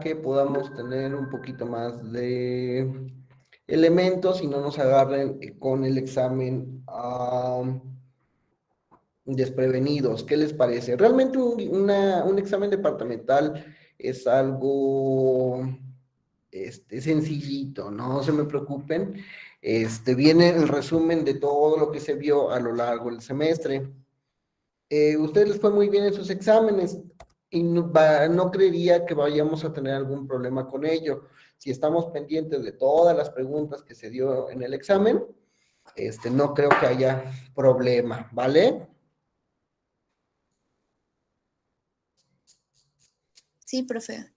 que podamos tener un poquito más de elementos y no nos agarren con el examen desprevenidos. ¿Qué les parece? Realmente un examen departamental es algo sencillito, no se me preocupen. Viene el resumen de todo lo que se vio a lo largo del semestre. Ustedes les fue muy bien en sus exámenes y no creería que vayamos a tener algún problema con ello. Si estamos pendientes de todas las preguntas que se dio en el examen, no creo que haya problema, ¿vale? Sí, profe.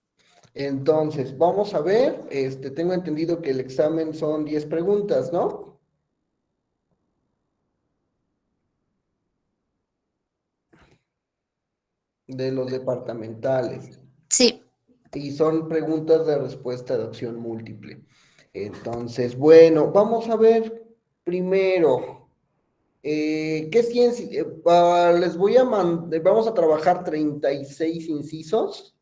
Entonces, vamos a ver, tengo entendido que el examen son 10 preguntas, ¿no? De los departamentales. Sí. Y son preguntas de respuesta de opción múltiple. Entonces, bueno, vamos a ver primero, ¿qué ciencia? Les voy a vamos a trabajar 36 incisos.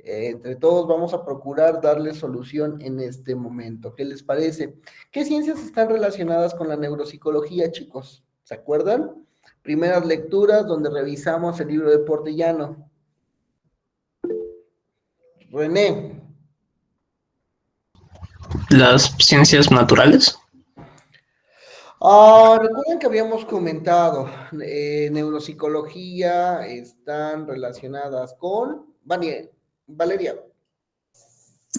Entre todos vamos a procurar darle solución en este momento. ¿Qué les parece? ¿Qué ciencias están relacionadas con la neuropsicología, chicos? ¿Se acuerdan? Primeras lecturas donde revisamos el libro de Portellano. René. Las ciencias naturales. Recuerden que habíamos comentado, neuropsicología están relacionadas con Valeria.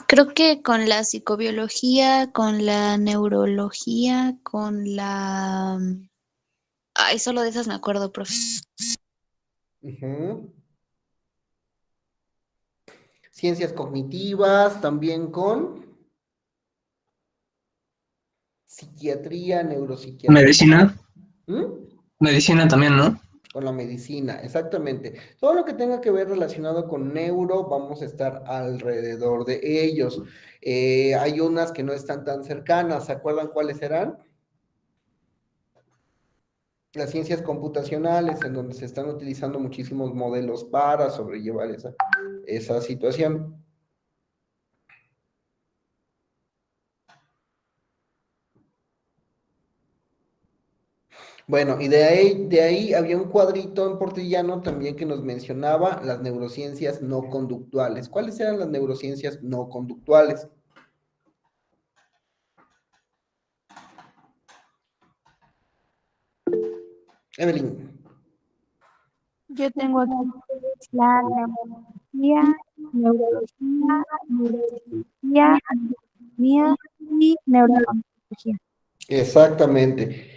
Creo que con la psicobiología, con la neurología, con la... Ay, solo de esas me acuerdo, profe. Ujú. Ciencias cognitivas, también con psiquiatría, neuropsiquiatría. Medicina. ¿Mm? Medicina también, ¿no? Con la medicina, exactamente. Todo lo que tenga que ver relacionado con neuro, vamos a estar alrededor de ellos. Hay unas que no están tan cercanas, ¿se acuerdan cuáles serán? Las ciencias computacionales, en donde se están utilizando muchísimos modelos para sobrellevar esa situación. Bueno, y de ahí había un cuadrito en Portillano también que nos mencionaba las neurociencias no conductuales. ¿Cuáles eran las neurociencias no conductuales? Evelyn. Yo tengo aquí la neurología, neurología, neuropsicología, anatomía y neurofarmacología. Exactamente.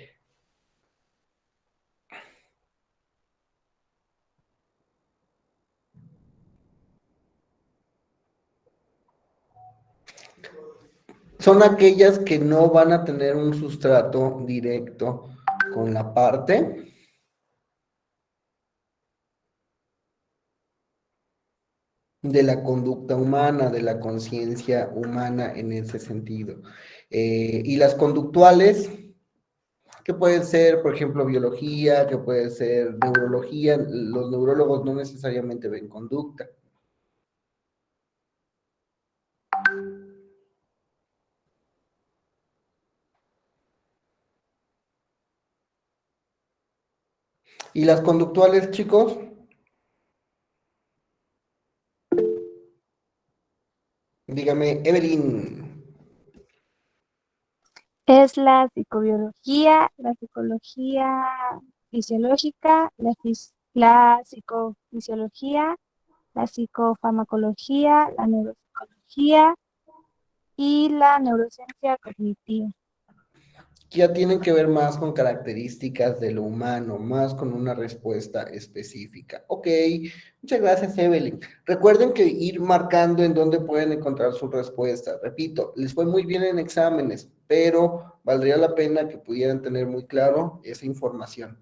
Son aquellas que no van a tener un sustrato directo con la parte de la conducta humana, de la conciencia humana en ese sentido. Y las conductuales, que pueden ser, por ejemplo, biología, que puede ser neurología, los neurólogos no necesariamente ven conducta. ¿Y las conductuales, chicos? Dígame, Evelyn. Es la psicobiología, la psicología fisiológica, la psicofisiología, la psicofarmacología, la neuropsicología y la neurociencia cognitiva. Ya tienen que ver más con características de lo humano, más con una respuesta específica. Ok, muchas gracias, Evelyn. Recuerden que ir marcando en dónde pueden encontrar su respuesta. Repito, les fue muy bien en exámenes, pero valdría la pena que pudieran tener muy claro esa información,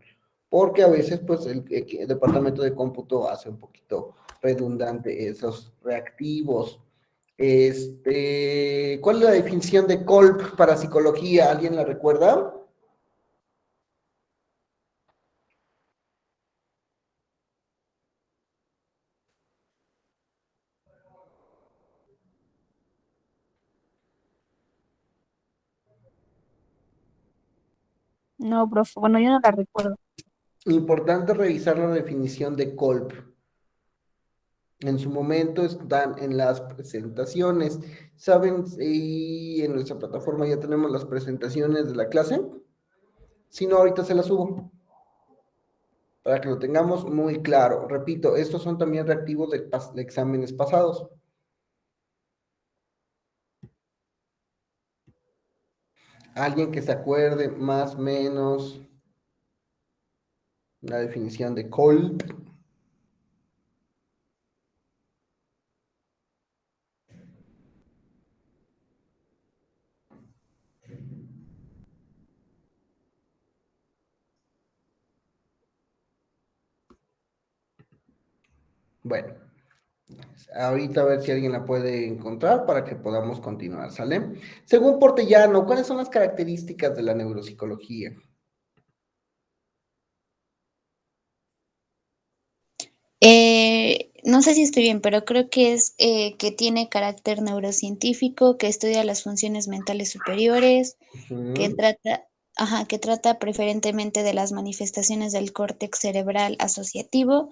porque a veces, pues, el departamento de cómputo hace un poquito redundante esos reactivos. ¿Cuál es la definición de Kolb para psicología? ¿Alguien la recuerda? No, profe, bueno, yo no la recuerdo. Importante revisar la definición de Kolb. En su momento están en las presentaciones. ¿Saben? Y en nuestra plataforma ya tenemos las presentaciones de la clase. Si no, ahorita se las subo. Para que lo tengamos muy claro. Repito, estos son también reactivos de exámenes pasados. Alguien que se acuerde más o menos la definición de Kolb. Bueno, ahorita a ver si alguien la puede encontrar para que podamos continuar, ¿sale? Según Portellano, ¿cuáles son las características de la neuropsicología? No sé si estoy bien, pero creo que es que tiene carácter neurocientífico, que estudia las funciones mentales superiores, que Ujú. que trata preferentemente de las manifestaciones del córtex cerebral asociativo,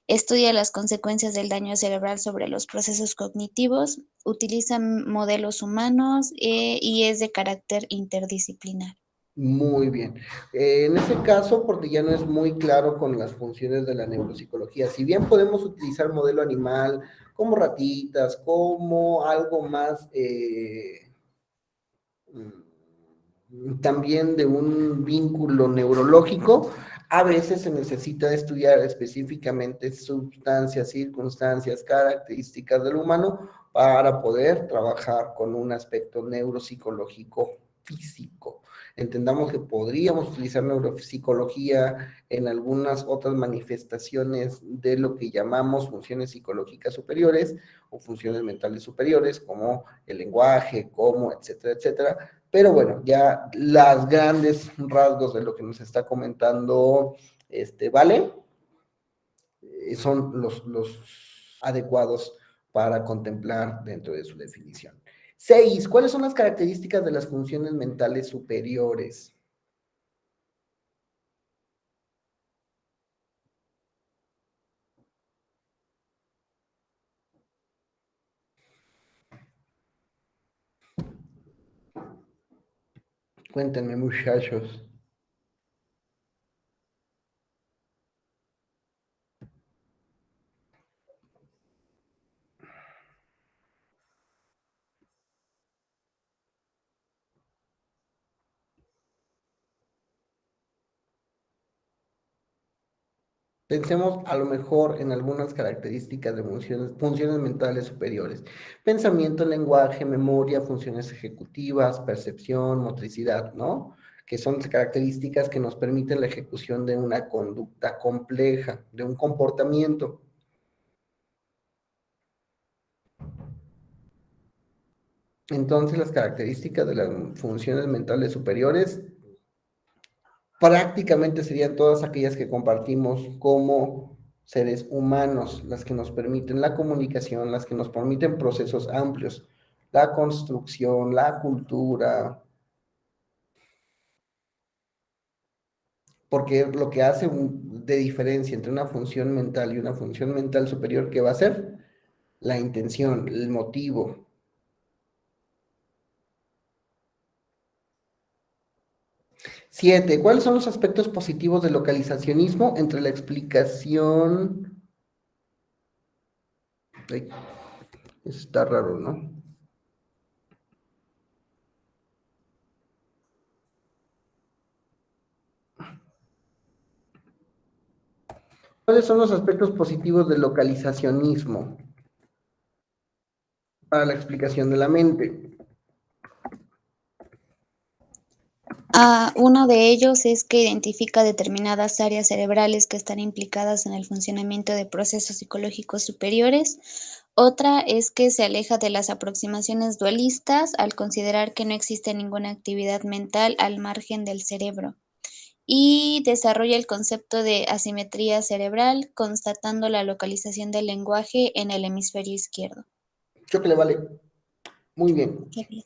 estudia las consecuencias del daño cerebral sobre los procesos cognitivos, utiliza modelos humanos y es de carácter interdisciplinar. Muy bien. En ese caso, porque ya no es muy claro con las funciones de la neuropsicología. Si bien podemos utilizar modelo animal como ratitas, como algo más también de un vínculo neurológico, a veces se necesita estudiar específicamente sustancias, circunstancias, características del humano para poder trabajar con un aspecto neuropsicológico físico. Entendamos que podríamos utilizar neuropsicología en algunas otras manifestaciones de lo que llamamos funciones psicológicas superiores o funciones mentales superiores, como el lenguaje, como etcétera, etcétera. Pero bueno, ya las grandes rasgos de lo que nos está comentando Vale son los adecuados para contemplar dentro de su definición. 6. ¿Cuáles son las características de las funciones mentales superiores? Cuéntenme, muchachos. Pensemos a lo mejor en algunas características de funciones mentales superiores. Pensamiento, lenguaje, memoria, funciones ejecutivas, percepción, motricidad, ¿no? Que son características que nos permiten la ejecución de una conducta compleja, de un comportamiento. Entonces, las características de las funciones mentales superiores prácticamente serían todas aquellas que compartimos como seres humanos, las que nos permiten la comunicación, las que nos permiten procesos amplios, la construcción, la cultura, porque lo que hace de diferencia entre una función mental y una función mental superior, ¿qué va a ser? La intención, el motivo. 7. ¿Cuáles son los aspectos positivos del localizacionismo entre la explicación? Ay, eso está raro, ¿no? ¿Cuáles son los aspectos positivos del localizacionismo para la explicación de la mente? Uno de ellos es que identifica determinadas áreas cerebrales que están implicadas en el funcionamiento de procesos psicológicos superiores. Otra es que se aleja de las aproximaciones dualistas al considerar que no existe ninguna actividad mental al margen del cerebro. Y desarrolla el concepto de asimetría cerebral, constatando la localización del lenguaje en el hemisferio izquierdo. Yo que le vale. Muy bien. Qué bien.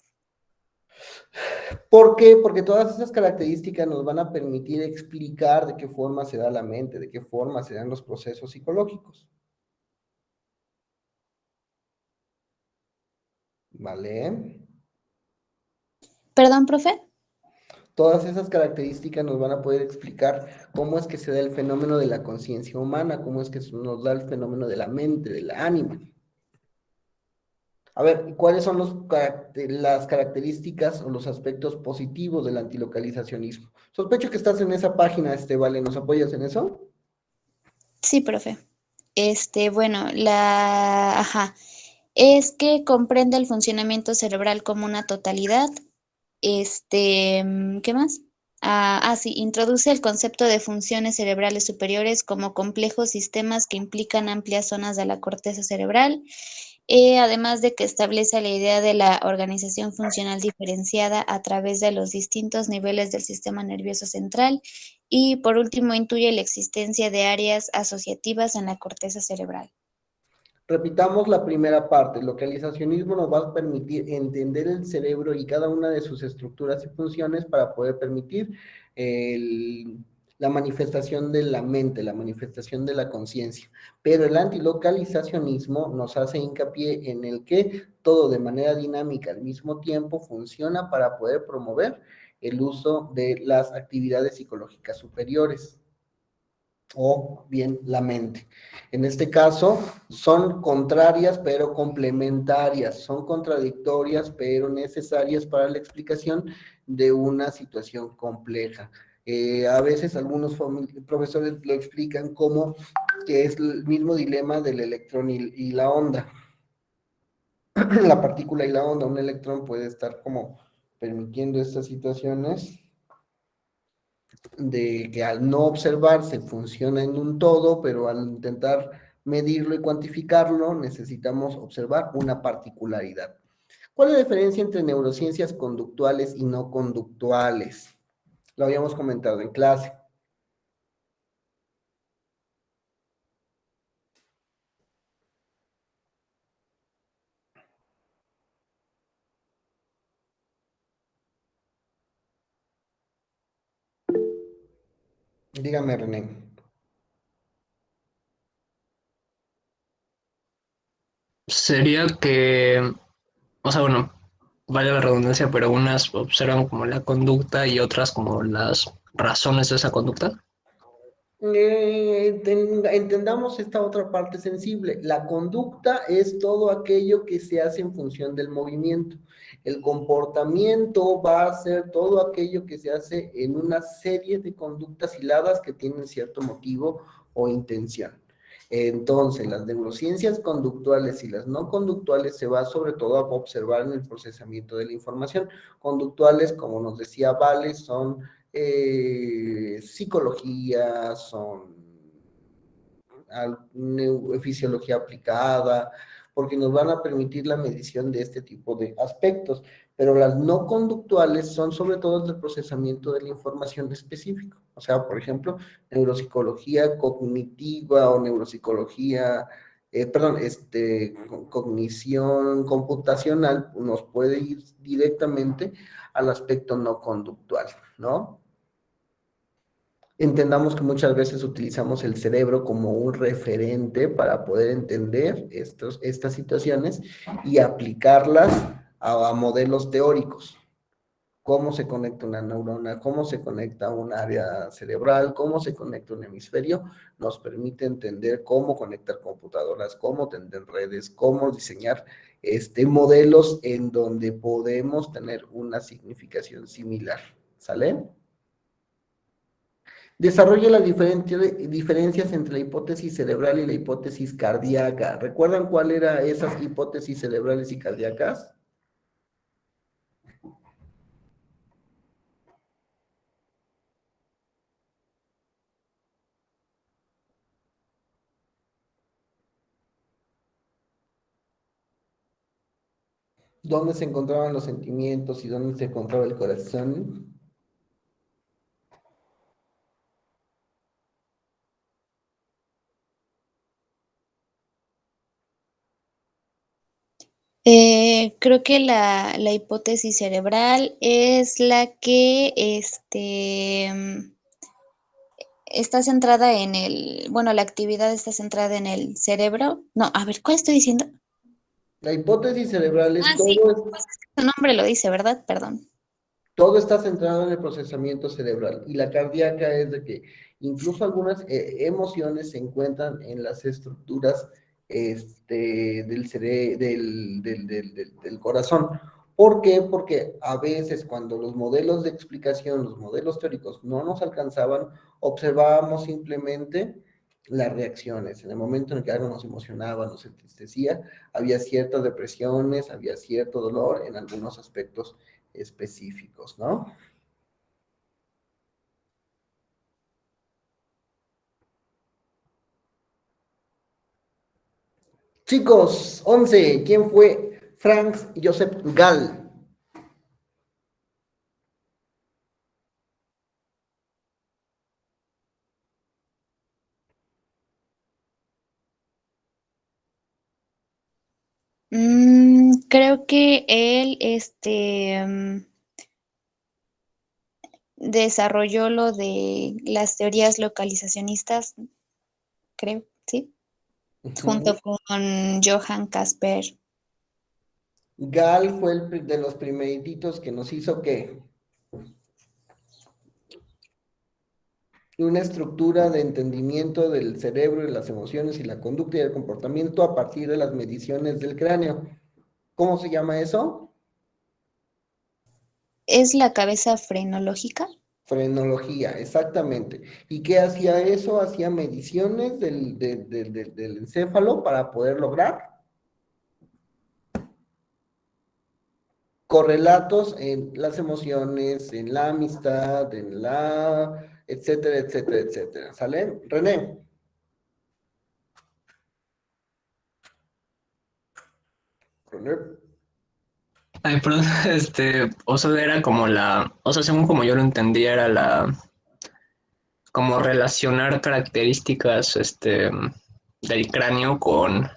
¿Por qué? Porque todas esas características nos van a permitir explicar de qué forma se da la mente, de qué forma se dan los procesos psicológicos. ¿Vale? Perdón, profe. Todas esas características nos van a poder explicar cómo es que se da el fenómeno de la conciencia humana, cómo es que nos da el fenómeno de la mente, del ánima. A ver, ¿cuáles son las características o los aspectos positivos del antilocalizacionismo? Sospecho que estás en esa página, Vale, ¿nos apoyas en eso? Sí, profe. Bueno, ajá, es que comprende el funcionamiento cerebral como una totalidad. ¿Qué más? Sí, introduce el concepto de funciones cerebrales superiores como complejos sistemas que implican amplias zonas de la corteza cerebral, además de que establece la idea de la organización funcional diferenciada a través de los distintos niveles del sistema nervioso central y por último intuye la existencia de áreas asociativas en la corteza cerebral. Repitamos la primera parte. El localizacionismo nos va a permitir entender el cerebro y cada una de sus estructuras y funciones para poder permitir la manifestación de la mente, la manifestación de la conciencia. Pero el antilocalizacionismo nos hace hincapié en el que todo de manera dinámica al mismo tiempo funciona para poder promover el uso de las actividades psicológicas superiores o bien la mente. En este caso, son contrarias pero complementarias, son contradictorias pero necesarias para la explicación de una situación compleja. A veces algunos profesores lo explican como que es el mismo dilema del electrón y la onda, la partícula y la onda. Un electrón puede estar como permitiendo estas situaciones de que al no observarse funciona en un todo, pero al intentar medirlo y cuantificarlo necesitamos observar una particularidad. ¿Cuál es la diferencia entre neurociencias conductuales y no conductuales? Lo habíamos comentado en clase. Dígame, René. Sería que, o sea, bueno, vale la redundancia, pero unas observan como la conducta y otras como las razones de esa conducta. Entendamos esta otra parte sensible. La conducta es todo aquello que se hace en función del movimiento. El comportamiento va a ser todo aquello que se hace en una serie de conductas hiladas que tienen cierto motivo o intención. Entonces, las neurociencias conductuales y las no conductuales se va sobre todo a observar en el procesamiento de la información. Conductuales, como nos decía Vale, son psicología, son fisiología aplicada, porque nos van a permitir la medición de este tipo de aspectos, pero las no conductuales son sobre todo el procesamiento de la información específica. O sea, por ejemplo, neuropsicología cognitiva o neuropsicología, perdón, cognición computacional nos puede ir directamente al aspecto no conductual, ¿no? Entendamos que muchas veces utilizamos el cerebro como un referente para poder entender estas situaciones y aplicarlas a modelos teóricos. Cómo se conecta una neurona, cómo se conecta un área cerebral, cómo se conecta un hemisferio, nos permite entender cómo conectar computadoras, cómo tender redes, cómo diseñar modelos en donde podemos tener una significación similar. ¿Sale? Desarrolla las diferencias entre la hipótesis cerebral y la hipótesis cardíaca. ¿Recuerdan cuál era esas hipótesis cerebrales y cardíacas? ¿Dónde se encontraban los sentimientos y dónde se encontraba el corazón? Creo que la hipótesis cerebral es la que está centrada en bueno, la actividad está centrada en el cerebro. No, a ver, ¿cuál estoy diciendo? La hipótesis cerebral es Ah, sí, todo, pues es que su nombre lo dice, ¿verdad? Perdón. todo está centrado en el procesamiento cerebral y la cardíaca es de que incluso algunas emociones se encuentran en las estructuras del corazón. ¿Por qué? Porque a veces cuando los modelos de explicación, los modelos teóricos no nos alcanzaban, observábamos simplemente las reacciones. En el momento en que algo nos emocionaba, nos entristecía, había ciertas depresiones, había cierto dolor en algunos aspectos específicos, ¿no? Chicos, 11. ¿Quién fue Franz Joseph Gall? Creo que él, desarrolló lo de las teorías localizacionistas, creo, ¿sí? Junto Ujú. con Johann Casper. Gall fue de los primeritos que nos hizo que una estructura de entendimiento del cerebro y las emociones y la conducta y el comportamiento a partir de las mediciones del cráneo. ¿Cómo se llama eso? ¿Es la cabeza frenológica? Frenología, exactamente. ¿Y qué hacía eso? Hacía mediciones del encéfalo para poder lograr correlatos en las emociones, en la amistad, en la, etcétera, etcétera, etcétera. ¿Sale? René. René. Ay, pero o sea, era como o sea, según como yo lo entendía, era como relacionar características, del cráneo con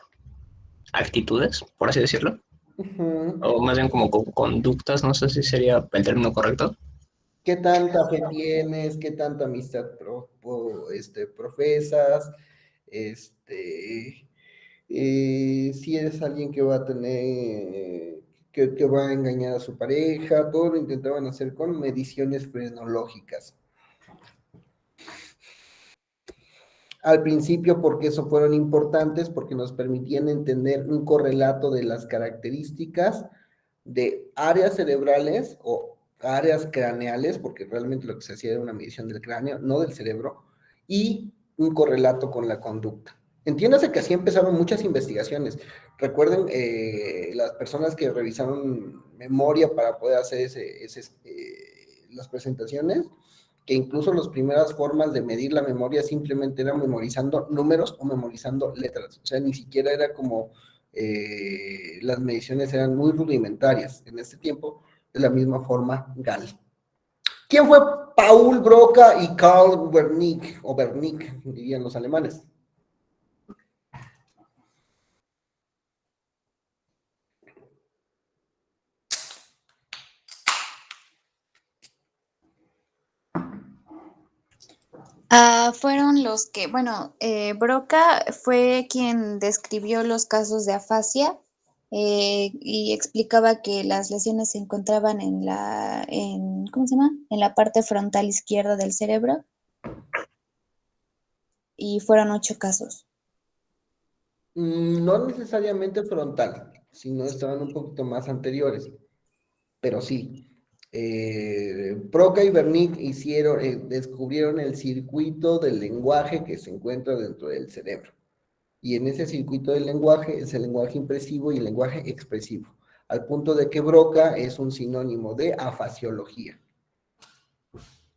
actitudes, por así decirlo, Ujú. o más bien como con conductas, no sé si sería el término correcto. ¿Qué tanta fe tienes? ¿Qué tanta amistad profesas? Este, si eres alguien que va a tener, que va a engañar a su pareja, todo lo intentaban hacer con mediciones frenológicas. Al principio, porque eso fueron importantes, porque nos permitían entender un correlato de las características de áreas cerebrales o áreas craneales, porque realmente lo que se hacía era una medición del cráneo, no del cerebro, y un correlato con la conducta. Entiéndase que así empezaron muchas investigaciones. Recuerden las personas que revisaron memoria para poder hacer las presentaciones, que incluso las primeras formas de medir la memoria simplemente eran memorizando números o memorizando letras. O sea, ni siquiera era como las mediciones eran muy rudimentarias en este tiempo, de la misma forma Gall. ¿Quién fue Paul Broca y Karl Wernicke, o Wernicke, dirían los alemanes? Fueron los que, bueno, Broca fue quien describió los casos de afasia y explicaba que las lesiones se encontraban ¿cómo se llama? En la parte frontal izquierda del cerebro y fueron 8 casos. No necesariamente frontal, sino estaban un poquito más anteriores, pero sí. Broca y Wernicke descubrieron el circuito del lenguaje que se encuentra dentro del cerebro. Y en ese circuito del lenguaje es el lenguaje impresivo y el lenguaje expresivo, al punto de que Broca es un sinónimo de afasiología.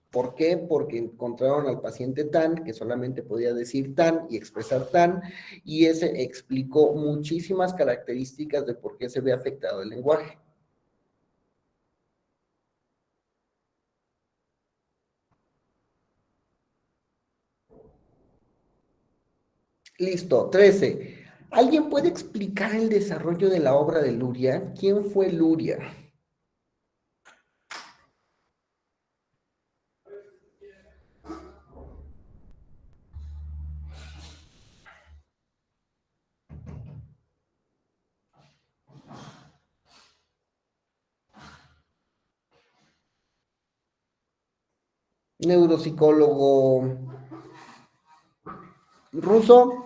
¿Por qué? Porque encontraron al paciente tan, que solamente podía decir tan y expresar tan, y ese explicó muchísimas características de por qué se ve afectado el lenguaje. Listo, 13. ¿Alguien puede explicar el desarrollo de la obra de Luria? ¿Quién fue Luria? Neuropsicólogo ruso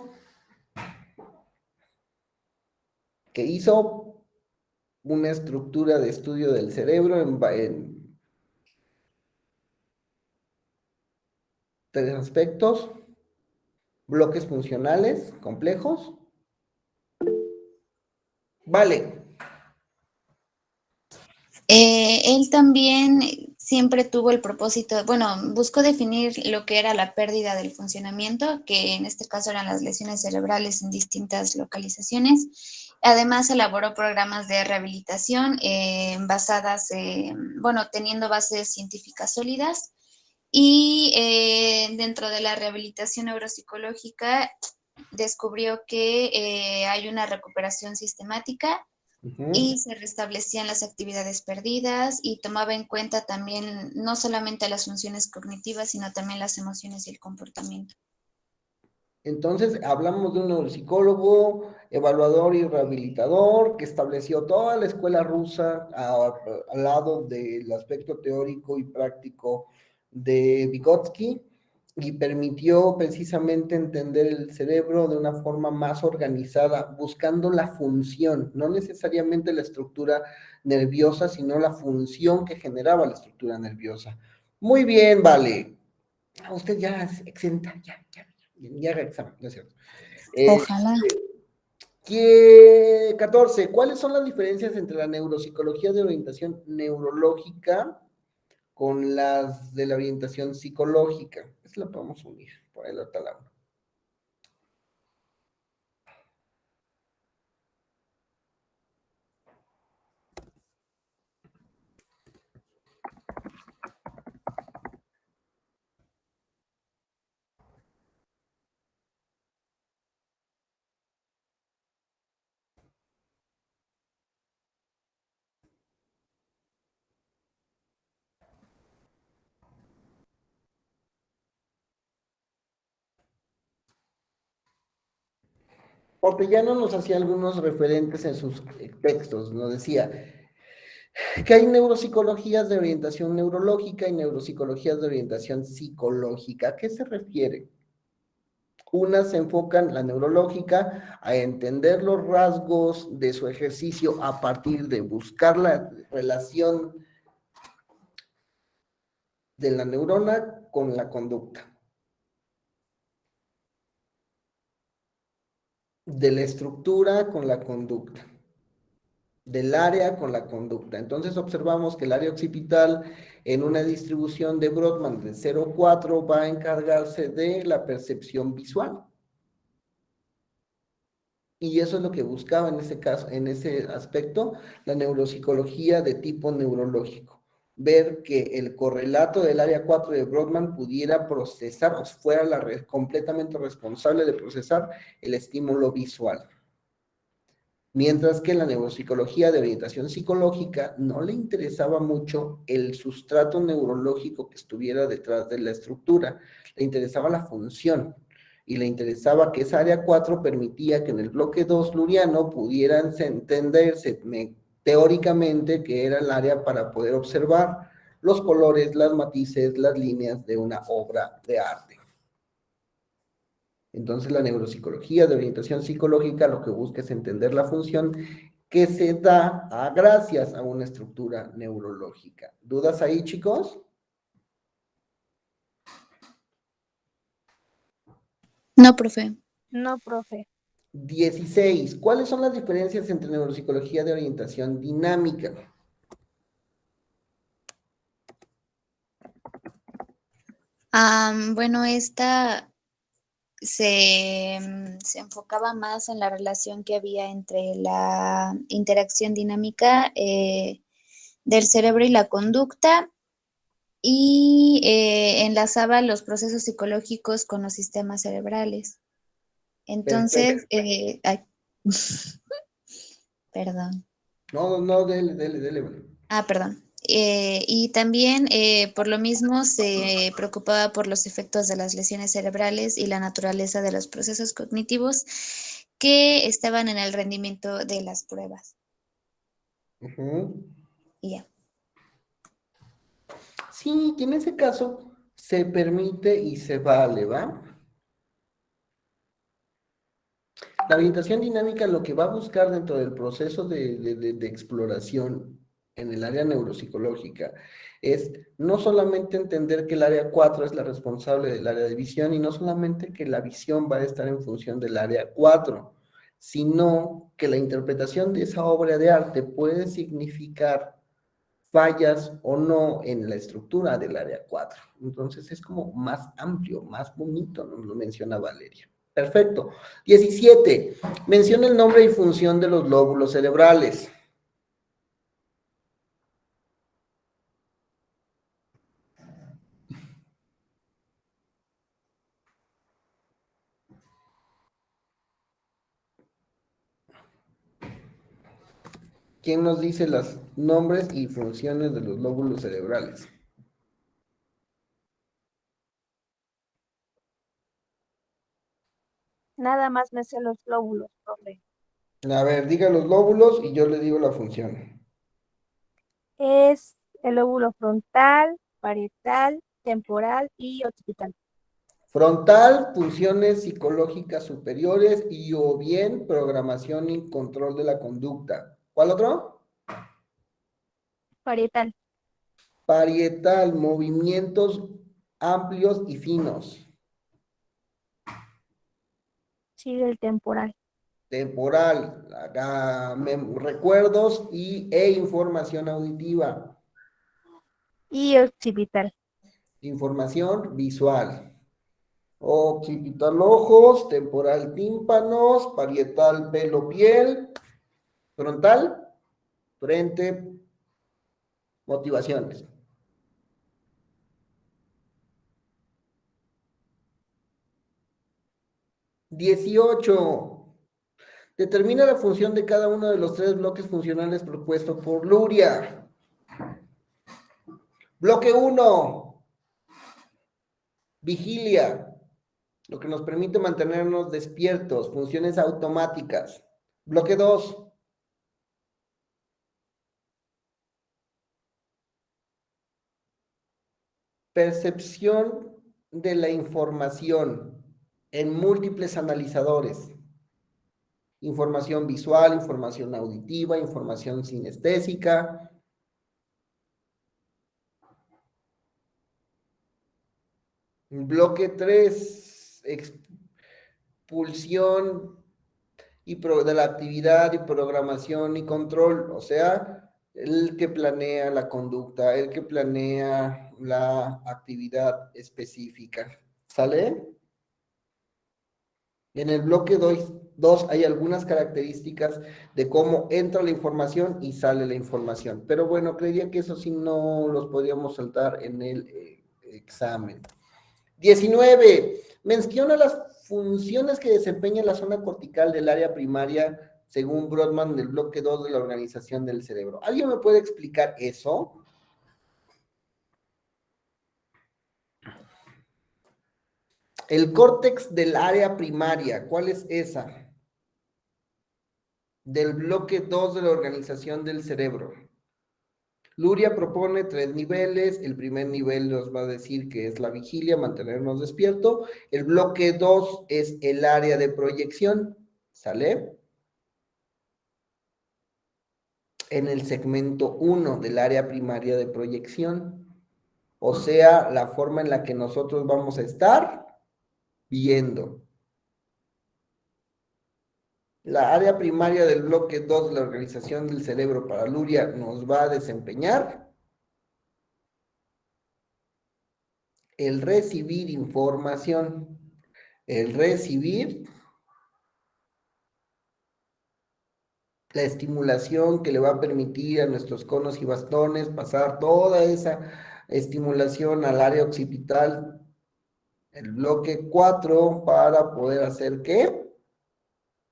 que hizo una estructura de estudio del cerebro en tres aspectos: bloques funcionales complejos. Vale. Él también siempre tuvo el propósito, bueno, buscó definir lo que era la pérdida del funcionamiento, que en este caso eran las lesiones cerebrales en distintas localizaciones. Además, elaboró programas de rehabilitación basadas, bueno, teniendo bases científicas sólidas. Y dentro de la rehabilitación neuropsicológica descubrió que hay una recuperación sistemática y se restablecían las actividades perdidas y tomaba en cuenta también no solamente las funciones cognitivas, sino también las emociones y el comportamiento. Entonces, hablamos de un neuropsicólogo, evaluador y rehabilitador que estableció toda la escuela rusa al lado del aspecto teórico y práctico de Vygotsky y permitió precisamente entender el cerebro de una forma más organizada, buscando la función, no necesariamente la estructura nerviosa, sino la función que generaba la estructura nerviosa. Muy bien, vale. Usted ya es exenta, ya examen, no es cierto. Ojalá. 14. ¿Cuáles son las diferencias entre la neuropsicología de orientación neurológica con las de la orientación psicológica? Esa la podemos unir por el otro lado. Ortellano nos hacía algunos referentes en sus textos, nos decía que hay neuropsicologías de orientación neurológica y neuropsicologías de orientación psicológica. ¿A qué se refiere? Unas se enfocan, la neurológica, a entender los rasgos de su ejercicio a partir de buscar la relación de la neurona con la conducta, de la estructura con la conducta, del área con la conducta. Entonces observamos que el área occipital en una distribución de Brodmann de 0,4 va a encargarse de la percepción visual. Y eso es lo que buscaba en ese caso, en ese aspecto, la neuropsicología de tipo neurológico. Ver que el correlato del área 4 de Brodmann pudiera procesar, o fuera completamente responsable de procesar el estímulo visual. Mientras que la neuropsicología de orientación psicológica no le interesaba mucho el sustrato neurológico que estuviera detrás de la estructura, le interesaba la función y le interesaba que esa área 4 permitía que en el bloque 2 luriano pudieran entenderse teóricamente que era el área para poder observar los colores, las matices, las líneas de una obra de arte. Entonces la neuropsicología de orientación psicológica lo que busca es entender la función que se da gracias a una estructura neurológica. ¿Dudas ahí, chicos? No, profe. No, profe. 16. ¿Cuáles son las diferencias entre neuropsicología de orientación dinámica? Bueno, esta se enfocaba más en la relación que había entre la interacción dinámica del cerebro y la conducta y enlazaba los procesos psicológicos con los sistemas cerebrales. Entonces, Perfecto. Perdón. No, dele. Vale. Ah, perdón. Y también por lo mismo se preocupaba por los efectos de las lesiones cerebrales y la naturaleza de los procesos cognitivos que estaban en el rendimiento de las pruebas. Ujú. Y ya. Sí, que en ese caso se permite y se vale, ¿va? La orientación dinámica lo que va a buscar dentro del proceso de exploración en el área neuropsicológica es no solamente entender que el área 4 es la responsable del área de visión y no solamente que la visión va a estar en función del área 4, sino que la interpretación de esa obra de arte puede significar fallas o no en la estructura del área 4. Entonces es como más amplio, más bonito, nos lo menciona Valeria. Perfecto. 17. Menciona el nombre y función de los lóbulos cerebrales. ¿Quién nos dice los nombres y funciones de los lóbulos cerebrales? Nada más me sé los lóbulos, profe. A ver, diga los lóbulos y yo le digo la función. Es el lóbulo frontal, parietal, temporal y occipital. Frontal, funciones psicológicas superiores y o bien programación y control de la conducta. ¿Cuál otro? Parietal. Parietal, movimientos amplios y finos. Sigue el temporal. Temporal, recuerdos e información auditiva. Y occipital. Información visual. Occipital ojos, temporal tímpanos, parietal pelo piel, frontal, frente, motivaciones. ¡18! Determina la función de cada uno de los tres bloques funcionales propuestos por Luria. Bloque 1, vigilia, lo que nos permite mantenernos despiertos, funciones automáticas. Bloque 2, percepción de la información en múltiples analizadores. Información visual, información auditiva, información sinestésica. Bloque 3, expulsión de la actividad y programación y control, o sea, el que planea la conducta, el que planea la actividad específica. ¿Sale? En el bloque 2 hay algunas características de cómo entra la información y sale la información. Pero bueno, creía que eso sí no los podíamos saltar en el examen. 19. Menciona las funciones que desempeña la zona cortical del área primaria según Brodmann del bloque 2 de la organización del cerebro. ¿Alguien me puede explicar eso? El córtex del área primaria, ¿cuál es esa? Del bloque 2 de la organización del cerebro. Luria propone 3 niveles. El primer nivel nos va a decir que es la vigilia, mantenernos despierto. El bloque 2 es el área de proyección. ¿Sale? En el segmento 1 del área primaria de proyección. O sea, la forma en la que nosotros vamos a estar viendo. La área primaria del bloque 2 de la organización del cerebro para Luria nos va a desempeñar el recibir información. El recibir la estimulación que le va a permitir a nuestros conos y bastones pasar toda esa estimulación al área occipital, el bloque 4, para poder hacer ¿qué?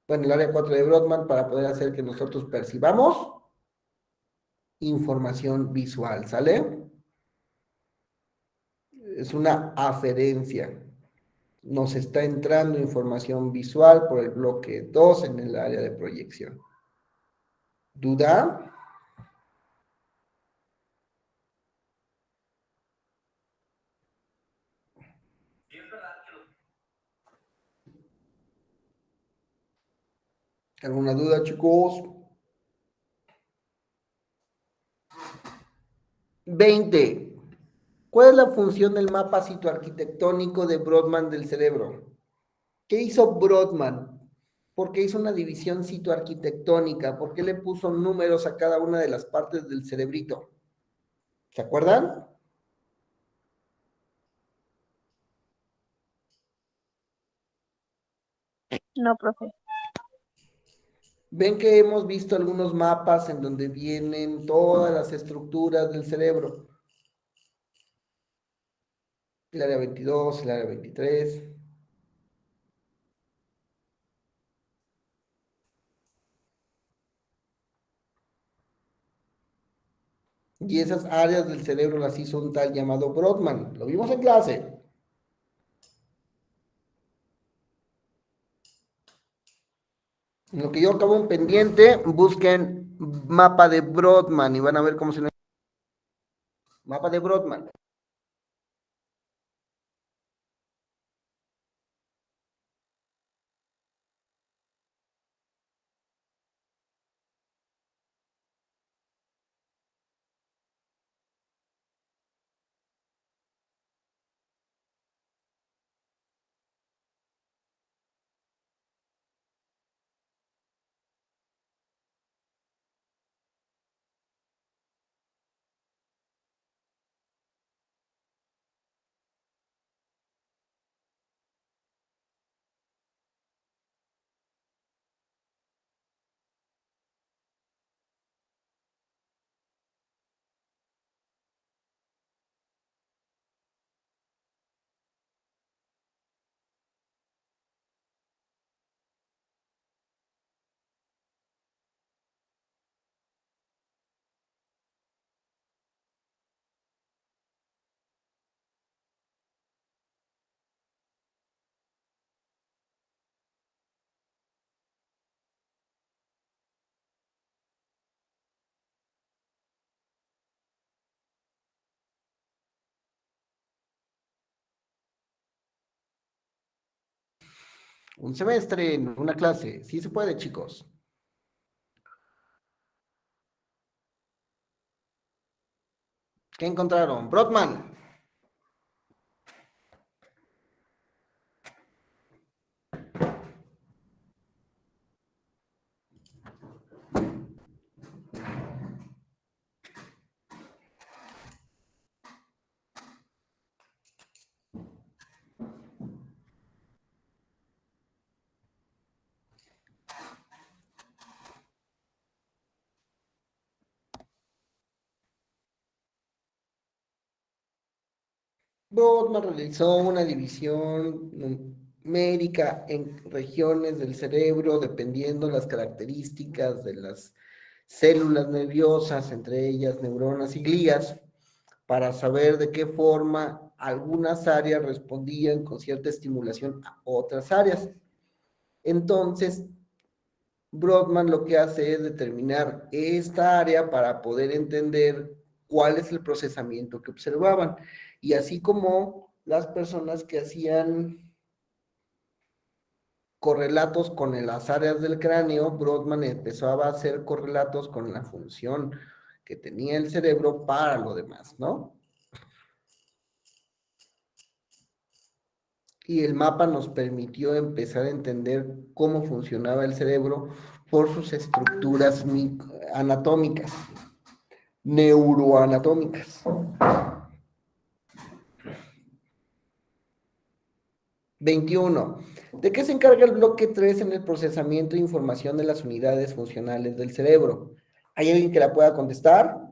bueno, el área 4 de Brodmann para poder hacer que nosotros percibamos información visual, ¿sale? Es una aferencia. Nos está entrando información visual por el bloque 2 en el área de proyección. ¿Duda? ¿Alguna duda, chicos? 20. ¿Cuál es la función del mapa citoarquitectónico de Brodmann del cerebro? ¿Qué hizo Brodmann? ¿Por qué hizo una división citoarquitectónica? ¿Por qué le puso números a cada una de las partes del cerebrito? ¿Se acuerdan? No, profe. Ven que hemos visto algunos mapas en donde vienen todas las estructuras del cerebro. El área 22, el área 23. Y esas áreas del cerebro las hizo un tal llamado Brodmann. Lo vimos en clase. En lo que yo acabo en pendiente, busquen mapa de Brodmann y van a ver cómo se... Mapa de Brodmann. Un semestre en una clase. Sí se puede, chicos. ¿Qué encontraron? Brodmann. Brodmann realizó una división numérica en regiones del cerebro dependiendo las características de las células nerviosas, entre ellas neuronas y glías, para saber de qué forma algunas áreas respondían con cierta estimulación a otras áreas. Entonces, Brodmann lo que hace es determinar esta área para poder entender cuál es el procesamiento que observaban. Y así como las personas que hacían correlatos con las áreas del cráneo, Brodmann empezó a hacer correlatos con la función que tenía el cerebro para lo demás, ¿no? Y el mapa nos permitió empezar a entender cómo funcionaba el cerebro por sus estructuras anatómicas, neuroanatómicas. 21. ¿De qué se encarga el bloque 3 en el procesamiento de información de las unidades funcionales del cerebro? ¿Hay alguien que la pueda contestar?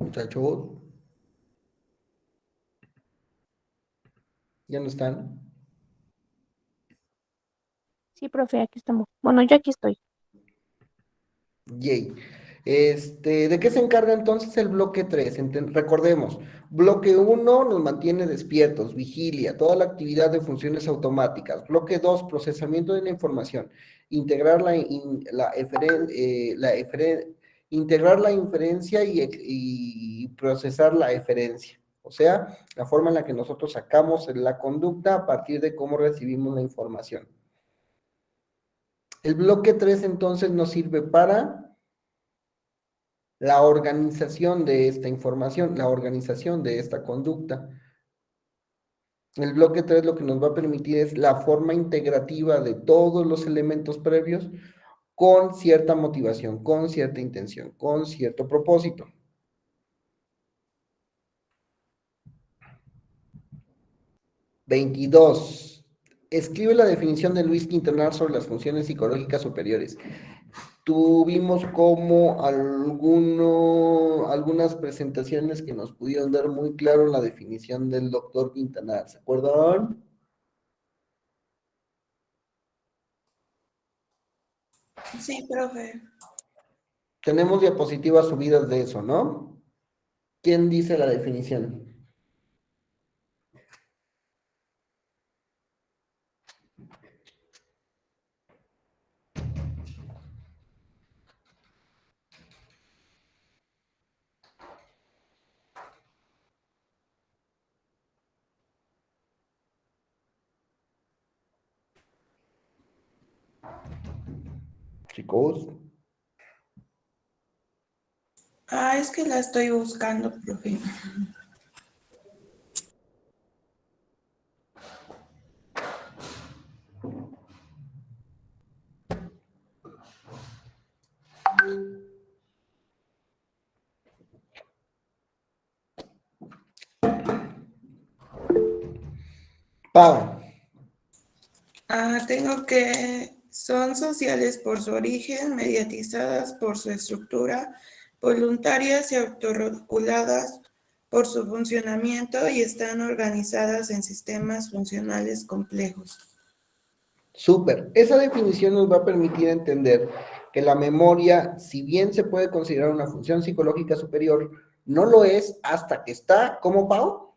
Muchachos, ¿ya no están? Sí, profe, aquí estamos. Bueno, yo aquí estoy. Yay. ¿De qué se encarga entonces el bloque 3? Recordemos, bloque 1 nos mantiene despiertos, vigilia, toda la actividad de funciones automáticas. Bloque 2, procesamiento de la información, integrar integrar la inferencia y procesar la eferencia. O sea, la forma en la que nosotros sacamos la conducta a partir de cómo recibimos la información. El bloque 3 entonces nos sirve para la organización de esta información, la organización de esta conducta. El bloque 3 lo que nos va a permitir es la forma integrativa de todos los elementos previos con cierta motivación, con cierta intención, con cierto propósito. #22. Escribe la definición de Luis Quintanar sobre las funciones psicológicas superiores. Tuvimos como algunas presentaciones que nos pudieron dar muy claro la definición del doctor Quintanar. ¿Se acuerdan? Sí, profe. Tenemos diapositivas subidas de eso, ¿no? ¿Quién dice la definición? Chicos. Es que la estoy buscando, profe. Pau. Tengo que son sociales por su origen, mediatizadas por su estructura, voluntarias y autorreguladas por su funcionamiento y están organizadas en sistemas funcionales complejos. Súper. Esa definición nos va a permitir entender que la memoria, si bien se puede considerar una función psicológica superior, no lo es hasta que está, ¿cómo, Pau?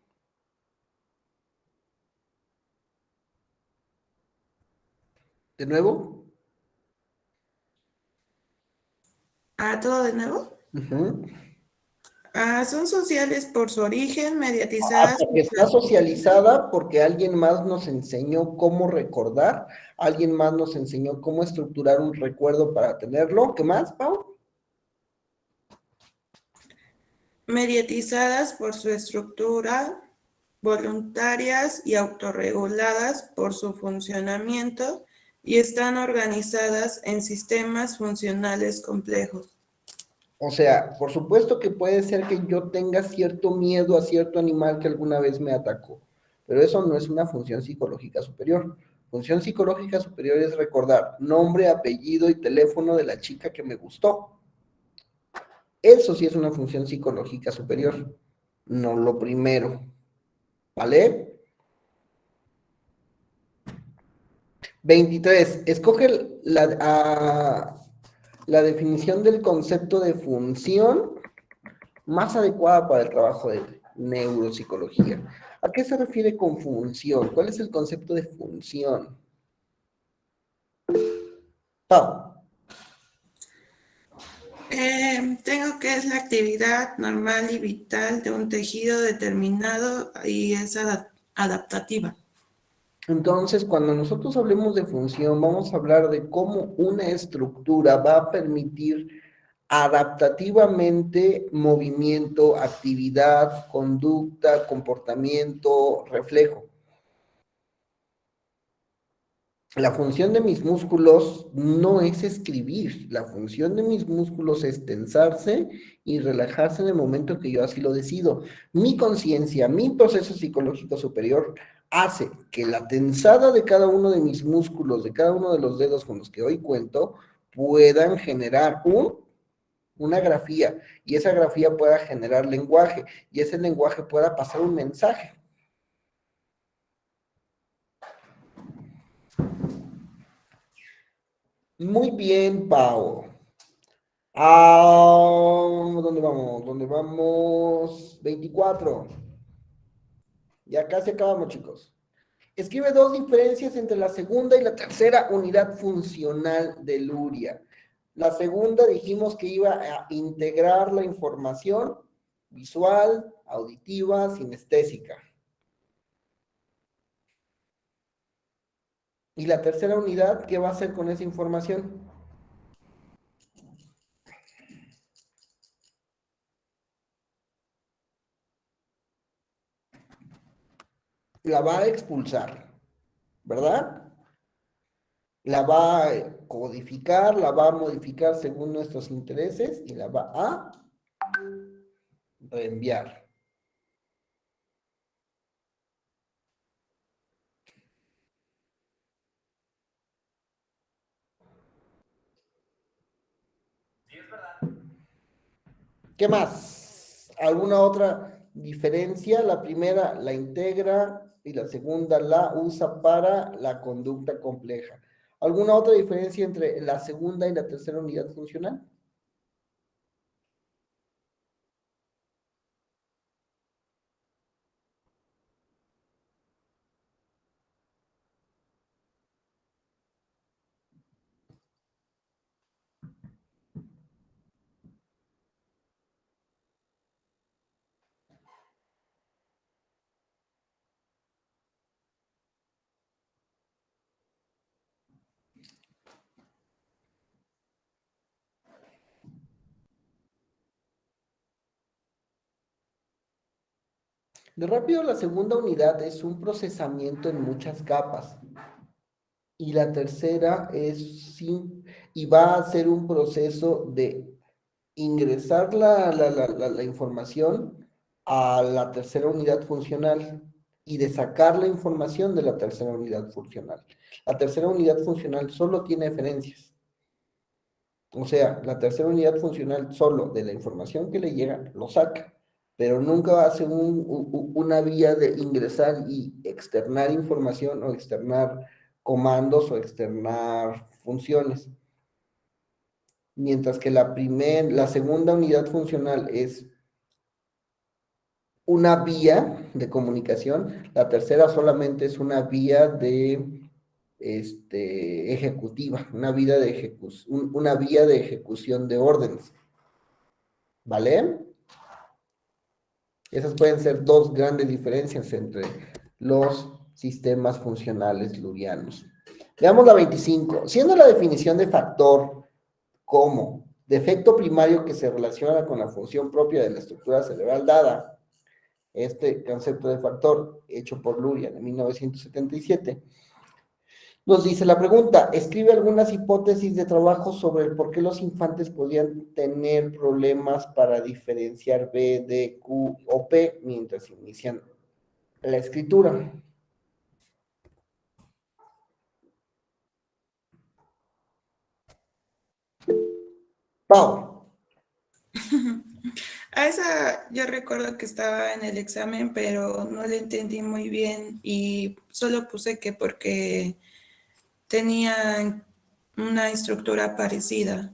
¿De nuevo? ¿Todo de nuevo? Uh-huh. Son sociales por su origen, mediatizadas Hasta que está socializada porque alguien más nos enseñó cómo recordar, alguien más nos enseñó cómo estructurar un recuerdo para tenerlo. ¿Qué más, Pau? mediatizadas por su estructura, voluntarias y autorreguladas por su funcionamiento y están organizadas en sistemas funcionales complejos. O sea, por supuesto que puede ser que yo tenga cierto miedo a cierto animal que alguna vez me atacó, pero eso no es una función psicológica superior. Función psicológica superior es recordar nombre, apellido y teléfono de la chica que me gustó. Eso sí es una función psicológica superior, no lo primero. ¿Vale? 23. Escoge la definición del concepto de función más adecuada para el trabajo de neuropsicología. ¿A qué se refiere con función? ¿Cuál es el concepto de función? Pau. Tengo que es la actividad normal y vital de un tejido determinado y es adaptativa. Entonces, cuando nosotros hablemos de función, vamos a hablar de cómo una estructura va a permitir adaptativamente movimiento, actividad, conducta, comportamiento, reflejo. La función de mis músculos no es escribir, la función de mis músculos es tensarse y relajarse en el momento que yo así lo decido. Mi conciencia, mi proceso psicológico superior hace que la tensada de cada uno de mis músculos, de cada uno de los dedos con los que hoy cuento, puedan generar un una grafía, y esa grafía pueda generar lenguaje, y ese lenguaje pueda pasar un mensaje. Muy bien, Pau. ¿Dónde vamos? ¿Dónde vamos? 24. Ya casi acabamos, chicos. Escribe dos diferencias entre la segunda y la tercera unidad funcional de Luria. La segunda dijimos que iba a integrar la información visual, auditiva, sinestésica. Y la tercera unidad, ¿qué va a hacer con esa información? La va a expulsar, ¿verdad? La va a codificar, la va a modificar según nuestros intereses y la va a reenviar. ¿Qué más? ¿Alguna otra diferencia? La primera la integra y la segunda la usa para la conducta compleja. ¿Alguna otra diferencia entre la segunda y la tercera unidad funcional? De rápido, la segunda unidad es un procesamiento en muchas capas. Y la tercera y va a ser un proceso de ingresar la información a la tercera unidad funcional y de sacar la información de la tercera unidad funcional. La tercera unidad funcional solo tiene referencias. O sea, la tercera unidad funcional solo de la información que le llega lo saca, pero nunca hace una vía de ingresar y externar información o externar comandos o externar funciones. Mientras que la segunda unidad funcional es una vía de comunicación, la tercera solamente es una vía de ejecutiva, una vía de ejecución de órdenes. ¿Vale? Esas pueden ser dos grandes diferencias entre los sistemas funcionales lurianos. Veamos la 25. Siendo la definición de factor como defecto primario que se relaciona con la función propia de la estructura cerebral dada, este concepto de factor hecho por Luria en 1977, nos dice la pregunta, escribe algunas hipótesis de trabajo sobre el por qué los infantes podían tener problemas para diferenciar B, D, Q o P mientras inician la escritura. Pau. A esa yo recuerdo que estaba en el examen, pero no le entendí muy bien y solo puse que porque tenía una estructura parecida.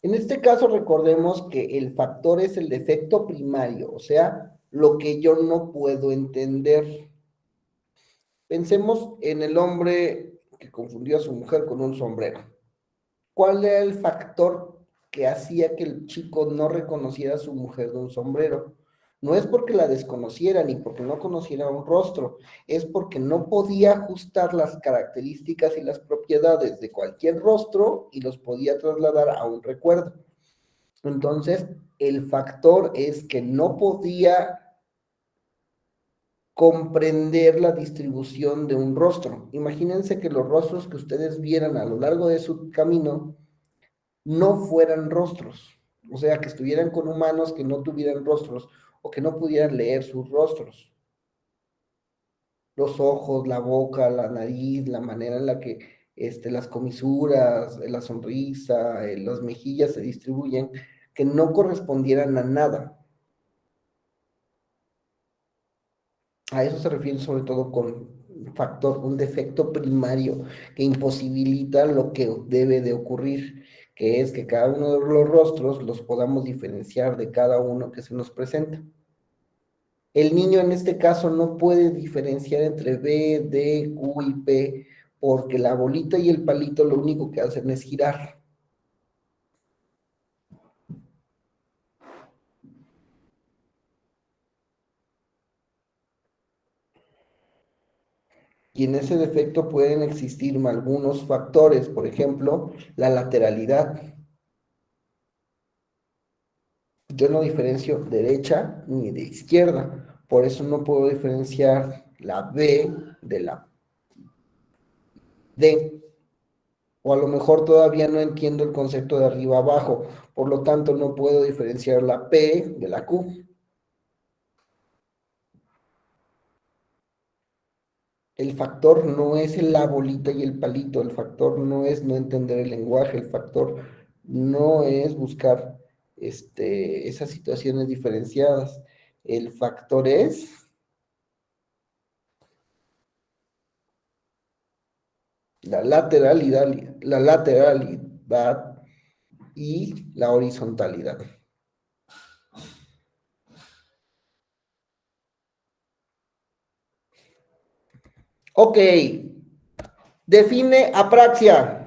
En este caso recordemos que el factor es el defecto primario, o sea, lo que yo no puedo entender. Pensemos en el hombre que confundió a su mujer con un sombrero. ¿Cuál era el factor que hacía que el chico no reconociera a su mujer de un sombrero? No es porque la desconociera ni porque no conociera un rostro, es porque no podía ajustar las características y las propiedades de cualquier rostro y los podía trasladar a un recuerdo. Entonces, el factor es que no podía comprender la distribución de un rostro. Imagínense que los rostros que ustedes vieran a lo largo de su camino no fueran rostros, o sea, que estuvieran con humanos que no tuvieran rostros o que no pudieran leer sus rostros. Los ojos, la boca, la nariz, la manera en la que las comisuras, la sonrisa, las mejillas se distribuyen, que no correspondieran a nada. A eso se refiere sobre todo con un defecto primario que imposibilita lo que debe de ocurrir, que es que cada uno de los rostros los podamos diferenciar de cada uno que se nos presenta. El niño en este caso no puede diferenciar entre B, D, Q y P, porque la bolita y el palito lo único que hacen es girar. Y en ese defecto pueden existir algunos factores, por ejemplo, la lateralidad. Yo no diferencio derecha ni de izquierda, por eso no puedo diferenciar la B de la D. O a lo mejor todavía no entiendo el concepto de arriba abajo, por lo tanto no puedo diferenciar la P de la Q. El factor no es la bolita y el palito, el factor no es no entender el lenguaje, el factor no es buscar esas situaciones diferenciadas. El factor es la lateralidad y la horizontalidad. Ok, define apraxia.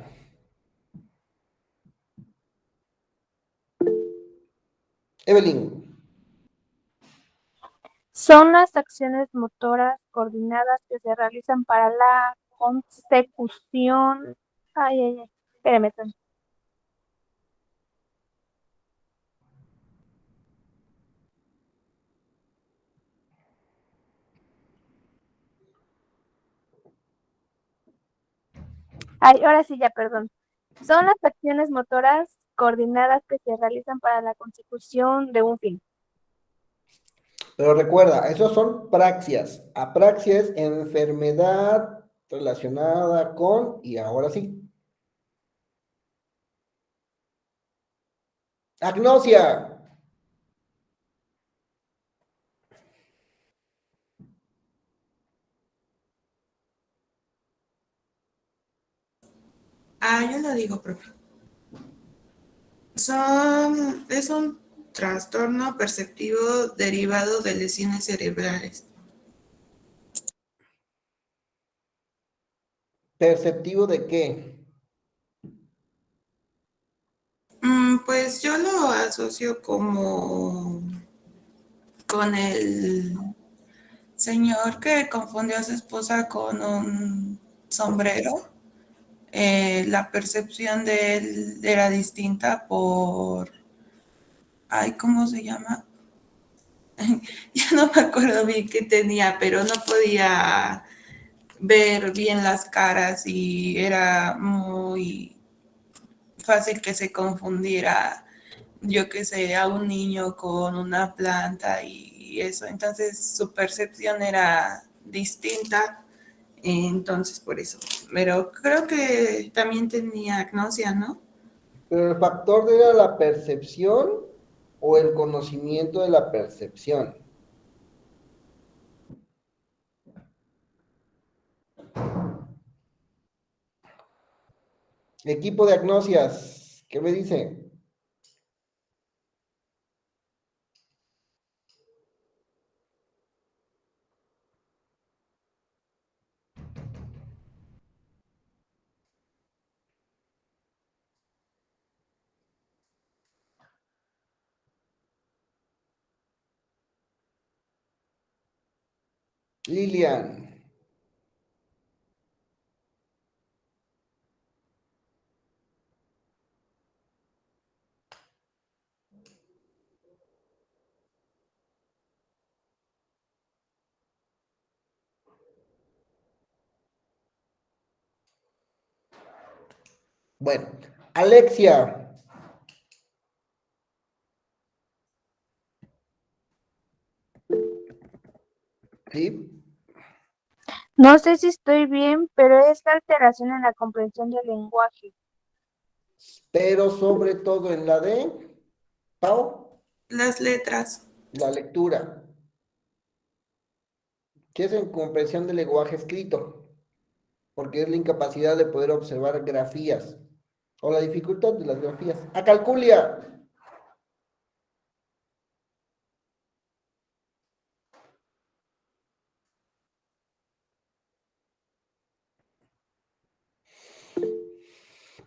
Evelyn. Son las acciones motoras coordinadas que se realizan para la consecución. Ay, ay, ay. Espérame tantito. Ay, ahora sí, ya, perdón. Son las acciones motoras coordinadas que se realizan para la consecución de un fin. Pero recuerda, esos son praxias. Apraxia es enfermedad relacionada con, y ahora sí, agnosia. Yo lo digo, profe. Es un trastorno perceptivo derivado de lesiones cerebrales. ¿Perceptivo de qué? Pues yo lo asocio como con el señor que confundió a su esposa con un sombrero. La percepción de él era distinta por, ay, ¿cómo se llama? Ya no me acuerdo bien qué tenía, pero no podía ver bien las caras y era muy fácil que se confundiera, yo qué sé, a un niño con una planta y eso. Entonces su percepción era distinta, entonces por eso. Pero creo que también tenía agnosia, ¿no? ¿Pero el factor era la percepción o el conocimiento de la percepción? Equipo de agnosias, ¿qué me dice? Lilian. Bueno, Alexia. ¿Sí? No sé si estoy bien, pero es la alteración en la comprensión del lenguaje. Pero sobre todo en la de, Pau, Las letras. la lectura, que es en comprensión del lenguaje escrito, porque es la incapacidad de poder observar grafías, o la dificultad de las grafías. ¡Acalculia!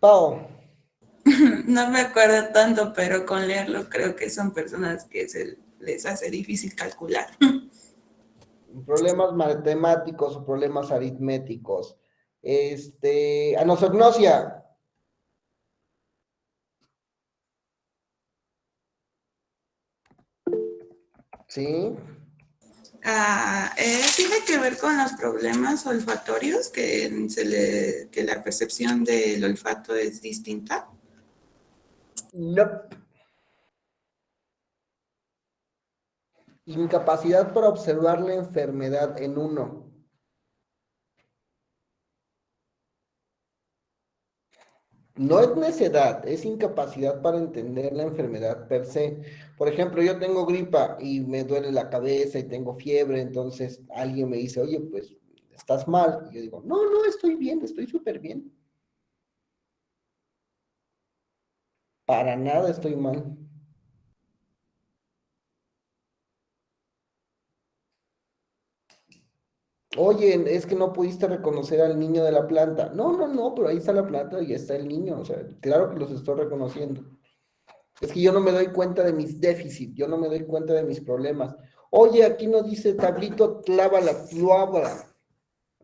Pau, No me acuerdo tanto, pero con leerlo creo que son personas que se les hace difícil calcular. problemas matemáticos o problemas aritméticos. Anosognosia. ¿Sí? Tiene que ver con los problemas olfatorios, que la percepción del olfato es distinta. Nope. Incapacidad para observar la enfermedad en uno. No es necedad, es incapacidad para entender la enfermedad per se. Por ejemplo, yo tengo gripa y me duele la cabeza y tengo fiebre, entonces alguien me dice, oye, pues estás mal. Y yo digo, no, no, estoy bien, estoy súper bien. Para nada estoy mal. Oye, es que no pudiste reconocer al niño de la planta. No, no, no, pero ahí está la planta y está el niño. O sea, claro que los estoy reconociendo. Es que yo no me doy cuenta de mis déficits, yo no me doy cuenta de mis problemas. Oye, aquí no dice tablito clava la tabla.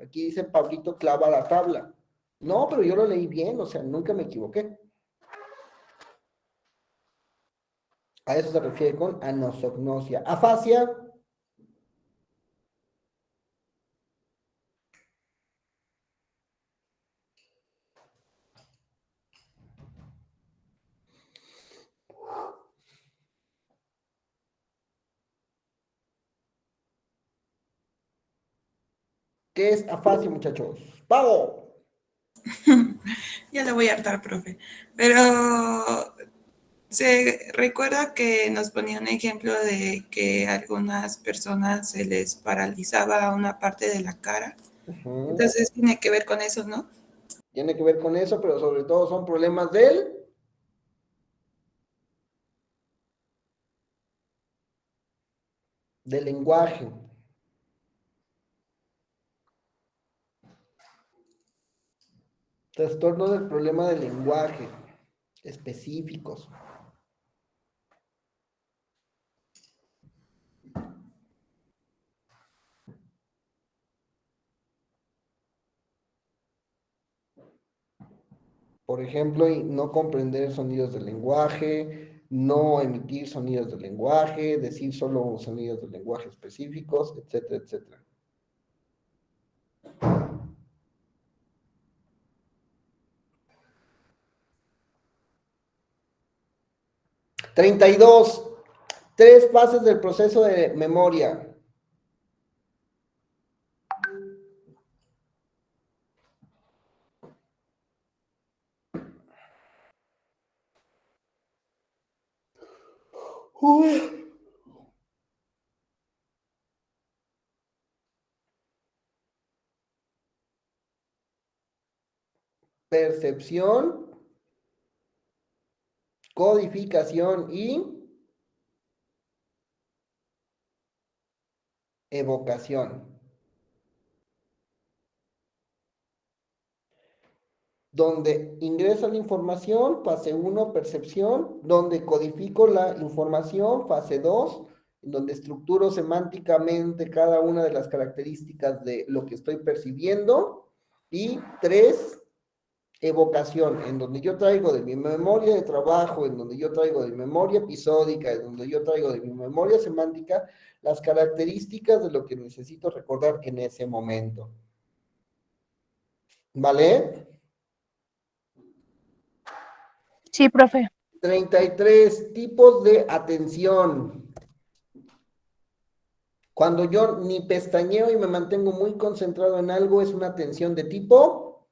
Aquí dice Pablito clava la tabla. No, pero yo lo leí bien, o sea, nunca me equivoqué. A eso se refiere con anosognosia. Afasia, ¿qué es afasia, muchachos? ¡Pago! Ya le voy a hartar, profe. Pero se recuerda que nos ponía un ejemplo de que a algunas personas se les paralizaba una parte de la cara. Ujú. Entonces tiene que ver con eso, ¿no? Tiene que ver con eso, pero sobre todo son problemas del lenguaje. Trastorno del problema del lenguaje, específicos. Por ejemplo, no comprender sonidos del lenguaje, no emitir sonidos del lenguaje, decir solo sonidos del lenguaje específicos, etcétera, etcétera. ¡32! Tres fases del proceso de memoria. Percepción, codificación y evocación. Donde ingreso la información, fase 1, percepción, donde codifico la información, fase 2, donde estructuro semánticamente cada una de las características de lo que estoy percibiendo, y 3, evocación, en donde yo traigo de mi memoria de trabajo, en donde yo traigo de mi memoria episódica, en donde yo traigo de mi memoria semántica las características de lo que necesito recordar en ese momento. ¿Vale? Sí, profe. 33 tipos de atención. Cuando yo ni pestañeo y me mantengo muy concentrado en algo, es una atención de tipo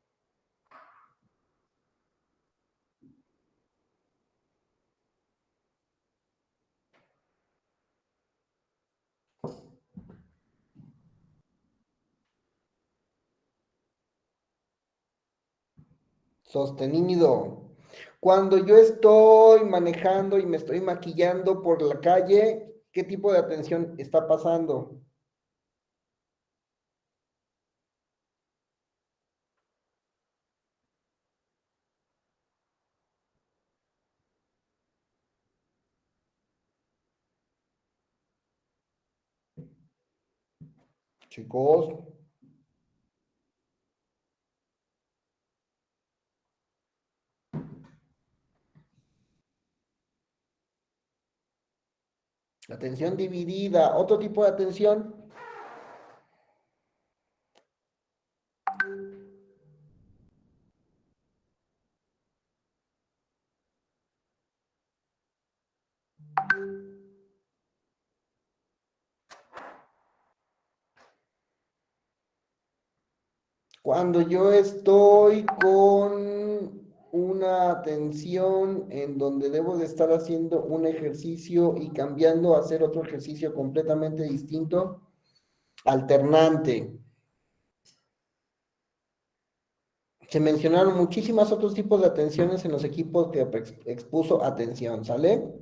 sostenido. Cuando yo estoy manejando y me estoy maquillando por la calle, ¿qué tipo de atención está pasando? Chicos, atención dividida, otro tipo de atención. Cuando yo estoy con una atención en donde debo de estar haciendo un ejercicio y cambiando a hacer otro ejercicio completamente distinto, alternante. Se mencionaron muchísimos otros tipos de atenciones en los equipos que expuso atención, ¿sale?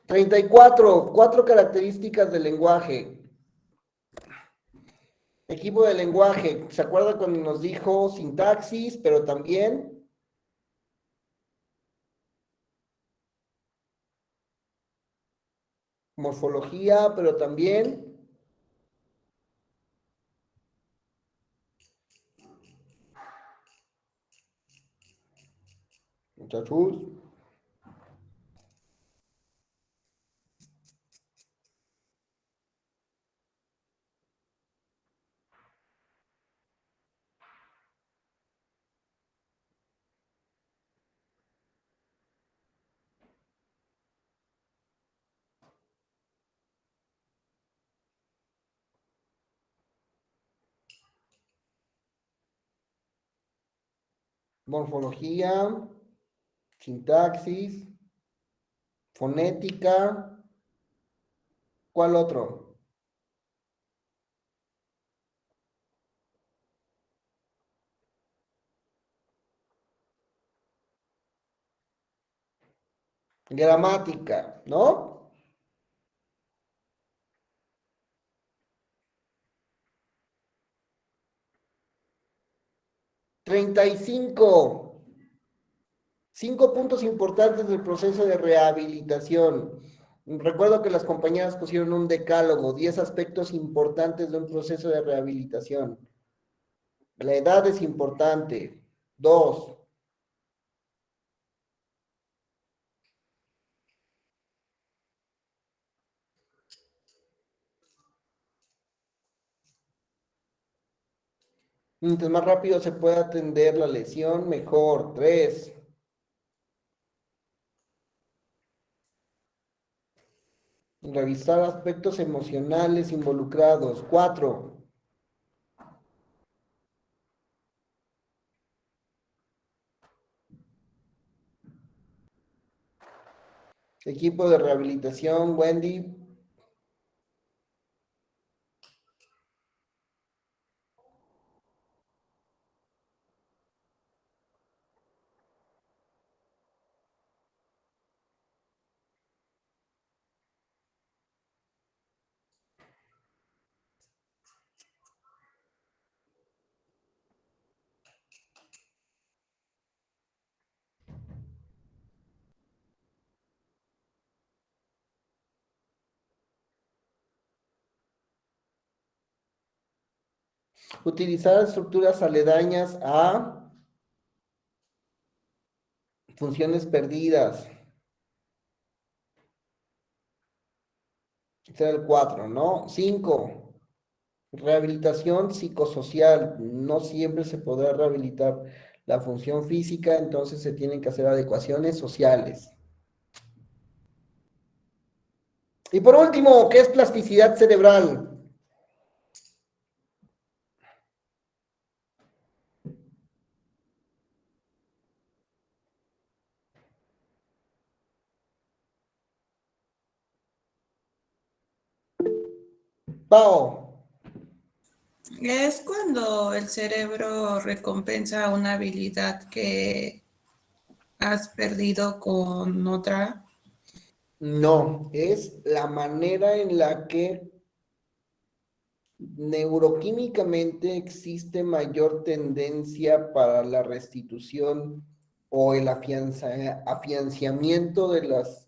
34, cuatro características del lenguaje. Equipo de lenguaje, ¿se acuerda cuando nos dijo sintaxis, pero también morfología, pero también muchachos, morfología, sintaxis, fonética, ¿cuál otro? Gramática, ¿no? 35. 5 puntos importantes del proceso de rehabilitación. Recuerdo que las compañeras pusieron un decálogo, 10 aspectos importantes de un proceso de rehabilitación. La edad es importante. 2. Mientras más rápido se pueda atender la lesión, mejor. 3. Revisar aspectos emocionales involucrados. 4. Equipo de rehabilitación, Wendy. Utilizar estructuras aledañas a funciones perdidas. Este era el 4, ¿no? 5. Rehabilitación psicosocial. No siempre se podrá rehabilitar la función física, entonces se tienen que hacer adecuaciones sociales. Y por último, ¿qué es plasticidad cerebral? Pao. Es cuando el cerebro recompensa una habilidad que has perdido con otra. No, es la manera en la que neuroquímicamente existe mayor tendencia para la restitución o el afianciamiento de las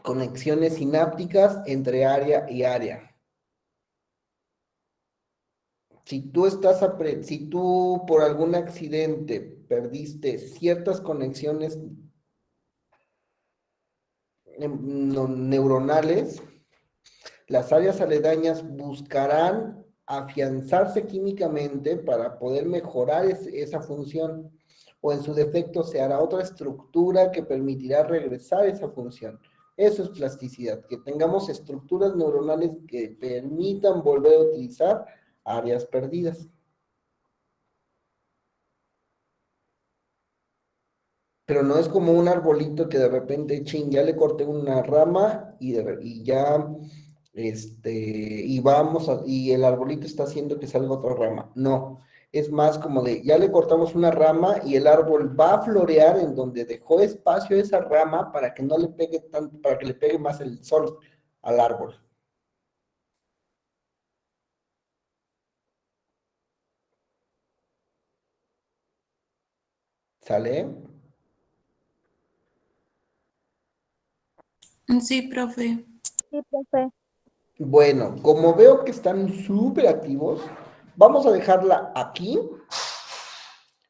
conexiones sinápticas entre área y área. Si tú por algún accidente perdiste ciertas conexiones neuronales, las áreas aledañas buscarán afianzarse químicamente para poder mejorar esa función, o en su defecto se hará otra estructura que permitirá regresar esa función. Eso es plasticidad, que tengamos estructuras neuronales que permitan volver a utilizar áreas perdidas. Pero no es como un arbolito que de repente, ching, ya le corté una rama y ya, y el arbolito está haciendo que salga otra rama. No, es más como de, ya le cortamos una rama y el árbol va a florear en donde dejó espacio esa rama para que no le pegue tanto, para que le pegue más el sol al árbol. ¿Sale? Sí, profe. Sí, profe. Bueno, como veo que están súper activos, vamos a dejarla aquí.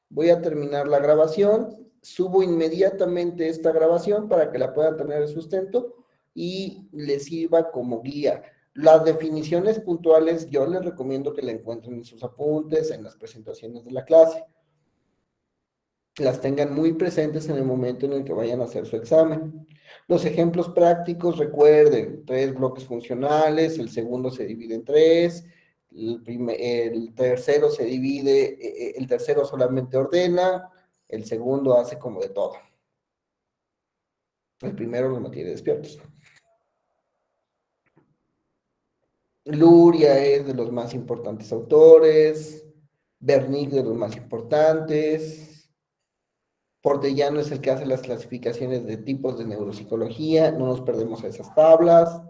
Voy a terminar la grabación, subo inmediatamente esta grabación para que la puedan tener de sustento y les sirva como guía. Las definiciones puntuales yo les recomiendo que la encuentren en sus apuntes, en las presentaciones de la clase. Las tengan muy presentes en el momento en el que vayan a hacer su examen. Los ejemplos prácticos, recuerden, 3 bloques funcionales, el segundo se divide en 3, el tercero se divide, el tercero solamente ordena, el segundo hace como de todo. El primero los mantiene despiertos. Luria es de los más importantes autores, Wernicke de los más importantes, Portellano es el que hace las clasificaciones de tipos de neuropsicología, no nos perdemos a esas tablas.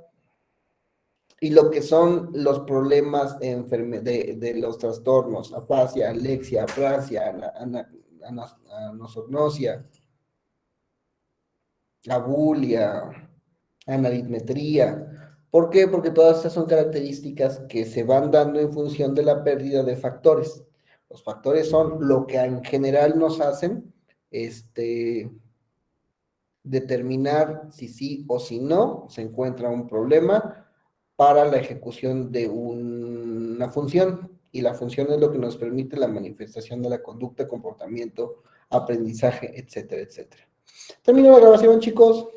Y lo que son los problemas de los trastornos, afasia, alexia, aprasia, anosognosia, abulia, anaritmetría. ¿Por qué? Porque todas estas son características que se van dando en función de la pérdida de factores. Los factores son lo que en general nos hacen determinar si sí o si no se encuentra un problema para la ejecución de una función. Y la función es lo que nos permite la manifestación de la conducta, comportamiento, aprendizaje, etcétera, etcétera. Termino la grabación, chicos.